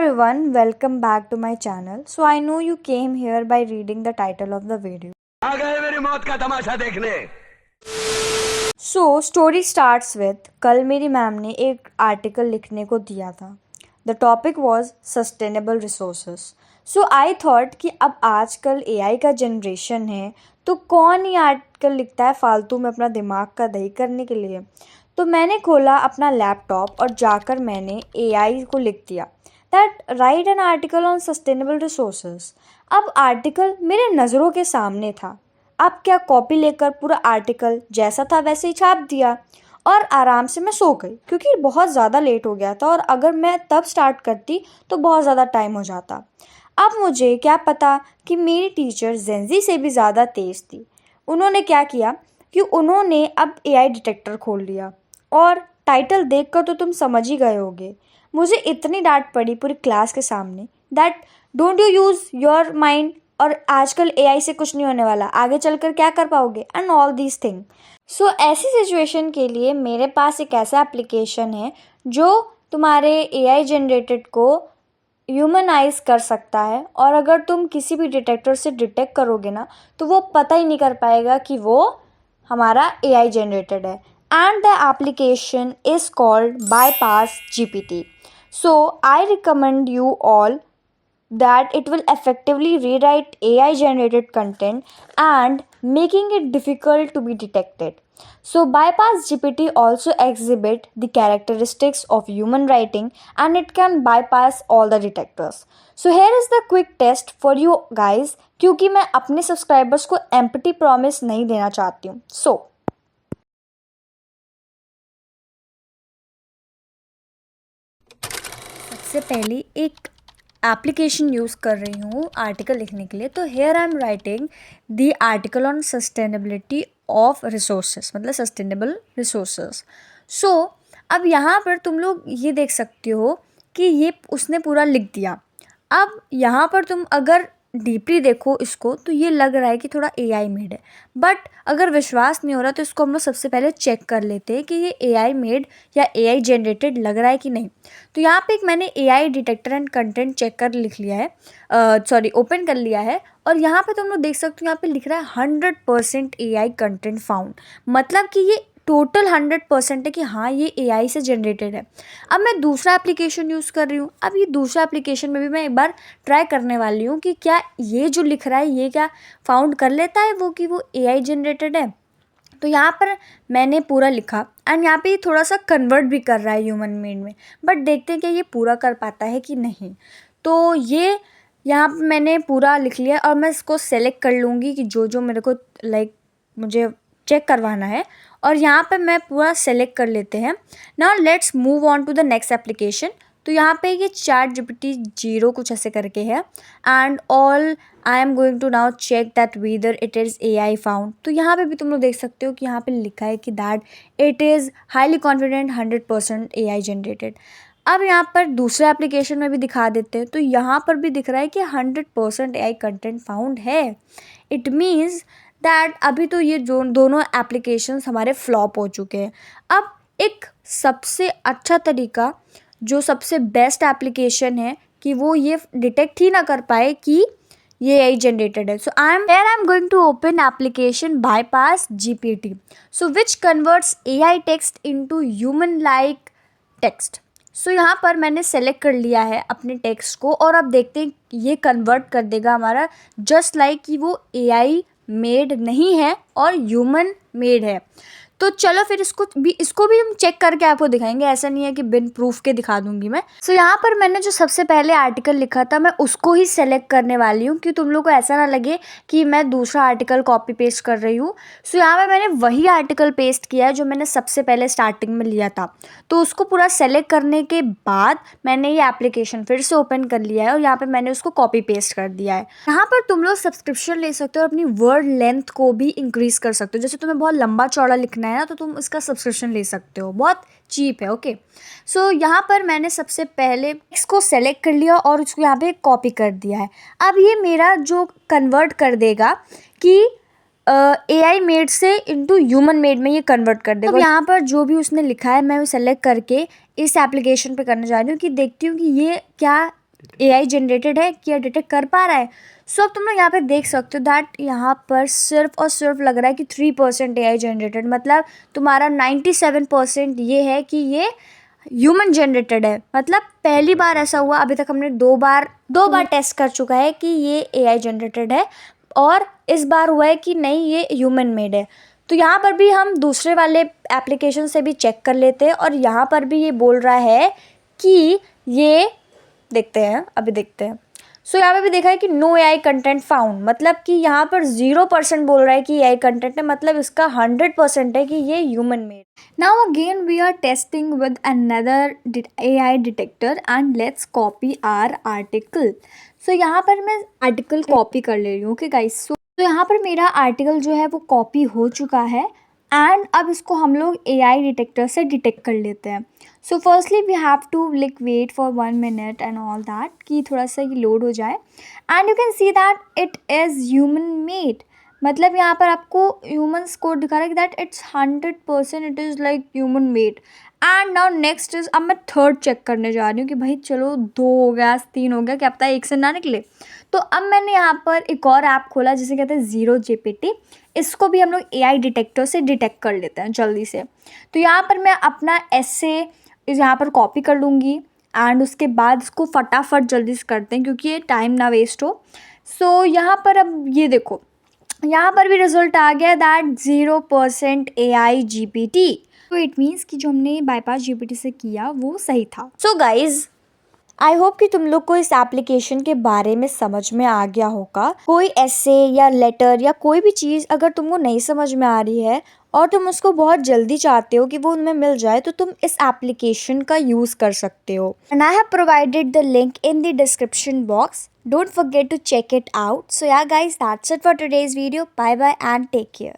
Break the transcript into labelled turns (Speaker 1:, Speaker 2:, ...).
Speaker 1: everyone, welcome back to my channel. So I know you came here by reading the title of the video.
Speaker 2: आ गए मेरी मौत का तमाशा देखने।
Speaker 1: So story starts with कल मेरी ma'am ने एक आर्टिकल लिखने को दिया था. The topic was sustainable resources. So I thought कि अब आजकल AI का जनरेशन है तो कौन ही आर्टिकल लिखता है फालतू में अपना दिमाग का दही करने के लिए. तो मैंने खोला अपना लैपटॉप और जाकर मैंने AI को लिख दिया that right an article on sustainable resources. अब आर्टिकल मेरे नज़रों के सामने था. अब क्या कॉपी लेकर पूरा आर्टिकल जैसा था वैसे ही छाप दिया और आराम से मैं सो गई क्योंकि बहुत ज़्यादा लेट हो गया था और अगर मैं तब स्टार्ट करती तो बहुत ज़्यादा टाइम हो जाता. अब मुझे क्या पता कि मेरी टीचर जेंजी से भी ज़्यादा तेज़ थी. उन्होंने क्या किया कि उन्होंने अब AI डिटेक्टर खोल लिया और टाइटल देखकर तो तुम समझ ही गए होगे. मुझे इतनी डांट पड़ी पूरी क्लास के सामने that don't you use your mind और आजकल AI से कुछ नहीं होने वाला, आगे चलकर क्या कर पाओगे एंड ऑल दीज थिंग. सो ऐसी सिचुएशन के लिए मेरे पास एक ऐसा एप्लीकेशन है जो तुम्हारे AI जनरेटेड को ह्यूमनाइज कर सकता है और अगर तुम किसी भी डिटेक्टर से डिटेक्ट करोगे ना तो वो पता ही नहीं कर पाएगा कि वो हमारा AI जनरेटेड है. And the application is called Bypass GPT. So I recommend you all that it will effectively rewrite AI generated content and making it difficult to be detected. So Bypass GPT also exhibit the characteristics of human writing and it can bypass all the detectors. So here is the quick test for you guys क्योंकि मैं अपने subscribers को empty promise नहीं देना चाहती हूँ. So सबसे पहले एक एप्लीकेशन यूज़ कर रही हूँ आर्टिकल लिखने के लिए. तो here I am writing the article on sustainability of resources मतलब सस्टेनेबल रिसोर्सेज. सो अब यहाँ पर तुम लोग ये देख सकते हो कि ये उसने पूरा लिख दिया. अब यहाँ पर तुम अगर डीपली देखो इसको तो ये लग रहा है कि थोड़ा AI मेड है. बट अगर विश्वास नहीं हो रहा तो इसको हम लोग सबसे पहले चेक कर लेते हैं कि ये AI मेड या AI जनरेटेड लग रहा है कि नहीं. तो यहाँ पे एक मैंने AI detector and content check कर लिख लिया है, ओपन कर लिया है और यहाँ पे तुम लोग देख सकते हो यहाँ पे लिख रहा है 100% AI कंटेंट फाउंड. मतलब कि ये टोटल 100% है कि हाँ ये AI से जनरेटेड है. अब मैं दूसरा एप्लीकेशन यूज़ कर रही हूँ. अब ये दूसरा एप्लीकेशन में भी मैं एक बार ट्राई करने वाली हूँ कि क्या ये जो लिख रहा है ये क्या फाउंड कर लेता है वो कि वो AI जनरेटेड है. तो यहाँ पर मैंने पूरा लिखा एंड यहाँ पे थोड़ा सा कन्वर्ट भी कर रहा है ह्यूमन मेड में. बट देखते हैं कि ये पूरा कर पाता है कि नहीं. तो ये यहाँ पर मैंने पूरा लिख लिया और मैं इसको सेलेक्ट कर लूँगी कि जो जो मेरे को मुझे चेक करवाना है और यहाँ पे मैं पूरा सेलेक्ट कर लेते हैं. Now let's move on to the next application. तो यहाँ पे ये ChatGPT 0 कुछ ऐसे करके है and all I am going to now check that whether it is AI found. तो यहाँ पे भी तुम लोग देख सकते हो कि यहाँ पे लिखा है कि that it is highly confident 100% AI generated. अब यहाँ पर दूसरे एप्लीकेशन में भी दिखा देते हैं. तो यहाँ पर भी दिख रहा है कि 100% AI कंटेंट फाउंड है. इट मीन्स दैट अभी तो ये जो दोनों एप्लीकेशंस हमारे फ्लॉप हो चुके हैं. अब एक सबसे अच्छा तरीका जो सबसे बेस्ट एप्लीकेशन है कि वो ये डिटेक्ट ही ना कर पाए कि ये AI जनरेटेड है. So I am going to open application Bypass GPT. So which converts AI text into human like text. So यहाँ पर मैंने सेलेक्ट कर लिया है अपने टेक्स्ट को और अब देखते हैं ये कन्वर्ट कर देगा हमारा जस्ट लाइक कि वो AI मेड नहीं है और ह्यूमन मेड है. तो चलो फिर इसको भी हम चेक करके आपको दिखाएंगे. ऐसा नहीं है कि बिन प्रूफ के दिखा दूंगी मैं. सो यहाँ पर मैंने जो सबसे पहले आर्टिकल लिखा था मैं उसको ही सेलेक्ट करने वाली हूँ कि तुम लोग को ऐसा ना लगे कि मैं दूसरा आर्टिकल कॉपी पेस्ट कर रही हूँ. सो यहाँ पर मैंने वही आर्टिकल पेस्ट किया है जो मैंने सबसे पहले स्टार्टिंग में लिया था. तो उसको पूरा सेलेक्ट करने के बाद मैंने ये एप्लीकेशन फिर से ओपन कर लिया है और यहाँ पर मैंने उसको कॉपी पेस्ट कर दिया है. यहाँ पर तुम लोग सब्सक्रिप्शन ले सकते हो और अपनी वर्ड लेंथ को भी इंक्रीज कर सकते हो. जैसे तुम्हें बहुत लंबा चौड़ा लिखना है ना तो तुम इसका सब्सक्रिप्शन ले सकते हो, बहुत चीप है. ओके सो यहाँ पर मैंने सबसे पहले इसको सेलेक्ट कर लिया और उसको यहाँ पे कॉपी कर दिया है. अब ये मेरा जो कन्वर्ट कर देगा कि AI मेड से इनटू ह्यूमन मेड में ये कन्वर्ट कर देगा. तो यहाँ पर जो भी उसने लिखा है मैं वो सेलेक्ट करके इस एप्लीकेशन पे करने जा रही हूँ कि देखती हूँ कि ये क्या AI जनरेटेड है क्या डिटेक्ट कर पा रहा है। सो अब तुम लोग यहाँ पे देख सकते हो दैट यहाँ पर सिर्फ और सिर्फ लग रहा है कि 3% AI जनरेटेड, मतलब तुम्हारा 97% ये है कि ये ह्यूमन जनरेटेड है। मतलब पहली बार ऐसा हुआ, अभी तक हमने दो बार टेस्ट कर चुका है कि ये AI जनरेटेड है, और इस बार हुआ है कि नहीं ये ह्यूमन मेड है। तो यहाँ पर भी हम दूसरे वाले एप्लीकेशन से भी चेक कर लेते हैं, और यहाँ पर भी ये बोल रहा है कि ये देखते हैं, अभी देखते हैं। सो यहाँ पे भी देखा है कि नो AI कंटेंट फाउंड, मतलब कि यहाँ पर 0% बोल रहा है कि AI कंटेंट है, मतलब इसका 100% है कि ये human made. Now again we are testing with another AI detector and let's copy our article. So यहाँ पर मैं आर्टिकल कॉपी कर ले रही हूँ, ओके गाइस। सो यहाँ पर मेरा आर्टिकल जो है वो कॉपी हो चुका है, एंड अब इसको हम लोग AI डिटेक्टर से डिटेक्ट कर लेते हैं। So firstly we have to like wait for 1 minute and all that, कि थोड़ा सा ये लोड हो जाए, and you can see that it is human made. मतलब यहाँ पर आपको ह्यूमन्स कोड दिखा रहा है कि that it's 100% it is like human made. And now next is, अब मैं थर्ड चेक करने जा रही हूँ कि भाई चलो 2 हो गया, 3 हो गया, क्या पता है 1 से ना निकले। तो अब मैंने यहाँ पर एक और ऐप खोला जिसे कहते हैं ZeroGPT। इसको भी हम लोग AI डिटेक्टर से डिटेक्ट कर लेते हैं जल्दी से। तो यहाँ पर मैं अपना ऐसे यहाँ पर कॉपी कर लूँगी, एंड उसके बाद इसको फटाफट जल्दी से करते हैं क्योंकि ये टाइम ना वेस्ट हो। सो यहाँ पर अब ये देखो, यहाँ पर भी रिजल्ट आ गया दैट 0% AI GPT। तो इट मीन्स कि जो हमने बाईपास GPT से किया वो सही था। सो गाइज, आई होप कि तुम लोग को इस एप्लीकेशन के बारे में समझ में आ गया होगा। कोई ऐसे या लेटर या कोई भी चीज़ अगर तुमको नहीं समझ में आ रही है और तुम उसको बहुत जल्दी चाहते हो कि वो उनमें मिल जाए, तो तुम इस एप्लीकेशन का यूज़ कर सकते हो। And I have provided the link in the description box. Don't forget to check it out. So yeah guys, that's it for today's video. Bye bye and take care.